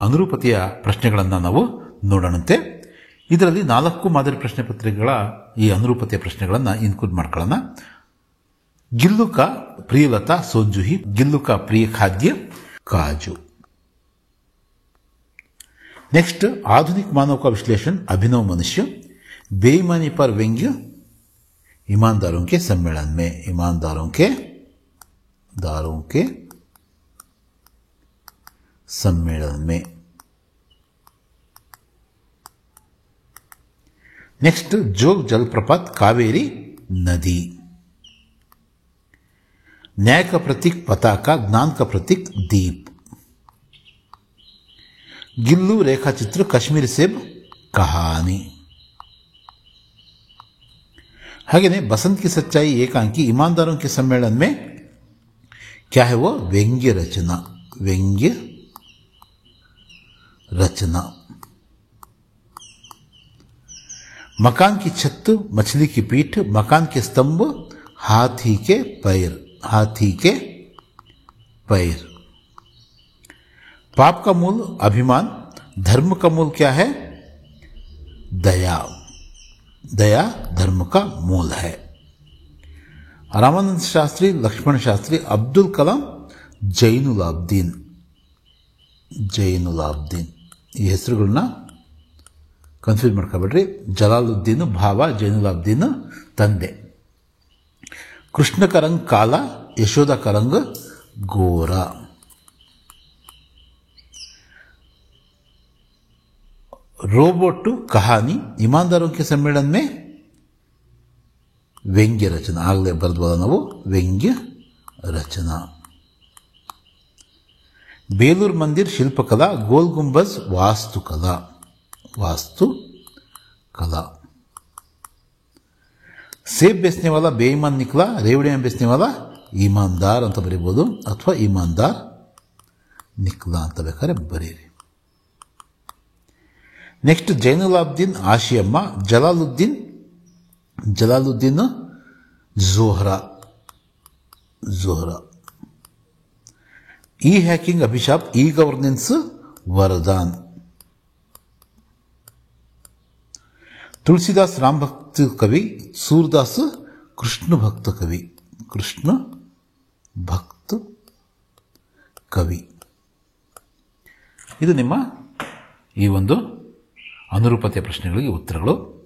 ಅನುರೂಪತೆಯ ಪ್ರಶ್ನೆಗಳನ್ನು ನಾವು ನೋಡೋಣಂತೆ. ಇದರಲ್ಲಿ 4 ಮಾದರಿ ಪ್ರಶ್ನೆ ಪತ್ರಿಕೆಗಳ ಈ ಅನುರೂಪತೆಯ ಪ್ರಶ್ನೆಗಳನ್ನು ಇನ್ಕ್ಲೂಡ್ ಮಾಡ್ಕೊಳ್ಳೋಣ. गिल्लू का प्रियलता सोनजूही, गिल्लू का प्रिय खाद्य काजू. नेक्स्ट, आधुनिक मानव का विश्लेषण अभिनव मनुष्य, बेईमानी पर व्यंग्य, ईमानदारों के सम्मेलन में, ईमानदारों के सम्मेलन में. नेक्स्ट, जोग जलप्रपात, कावेरी नदी. न्याय का प्रतीक पताका, ज्ञान का प्रतीक दीप. गिल्लू रेखा चित्र, कश्मीर सेब कहानी. हागे बसंत की सच्चाई एकांकी, ईमानदारों के सम्मेलन में क्या है वो? व्यंग्य रचना. व्यंग्य रचना. मकान की छत, मछली की पीठ, मकान के स्तंभ, हाथी के पैर. हाथी के पैर. पाप का मूल अभिमान, धर्म का मूल क्या है? दया. दया धर्म का मूल है. रामानंद शास्त्री, लक्ष्मण शास्त्री, अब्दुल कलाम, ಜೈನುಲಾಬ್ದೀನ್. ಜೈನುಲಾಬ್ದೀನ್ ಈ ಹೆಸರುಗಳನ್ನ ಕನ್ಫ್ಯೂಸ್ ಮಾಡ್ಕೋಬೇಡ್ರಿ. ಜಲಾಲುದ್ದೀನ್ ಭಾವ, ಜೈನುಲಾಬ್ದೀನ್ ತಂದೆ. कृष्ण का रंग काला, यशोदा का रंग गोरा. रोबोट कहानी, ईमानदारों के सम्मेलन में व्यंग्य रचना. ಆಗಲೇ ಬರೆದ್ಬೋದ ನಾವು ವ್ಯಂಗ್ಯ रचना. बेलूर मंदिर शिल्पकला, गोल गुंबज वास्तुकला. वास्तुकला. सेब बेचने वाला बेईमान निकला, रेवड़ियां बेचने वाला ईमानदार ಅಂತ ಬರೀಬಹುದು, ಅಥವಾ ईमानदार निकला ಅಂತ ಬೇಕಾದ್ರೆ ಬರೀರಿ. ನೆಕ್ಸ್ಟ್, ಜೈನುಲಾಬ್ದೀನ್ ಆಶಿಯಮ್ಮ, ಜಲಾಲುದ್ದೀನ್ ज़ोहरा. ई हैकिंग अभिशाप, ई गवर्नेंस वरदान. तुलसीदास राम भक्त कवि, सूरदास कृष्ण भक्त कवि. कृष्ण भक्त कवि. ಇದು ನಿಮ್ಮ ಈ ಒಂದು ಅನುರೂಪತೆಯ ಪ್ರಶ್ನೆಗಳಿಗೆ ಉತ್ತರಗಳು.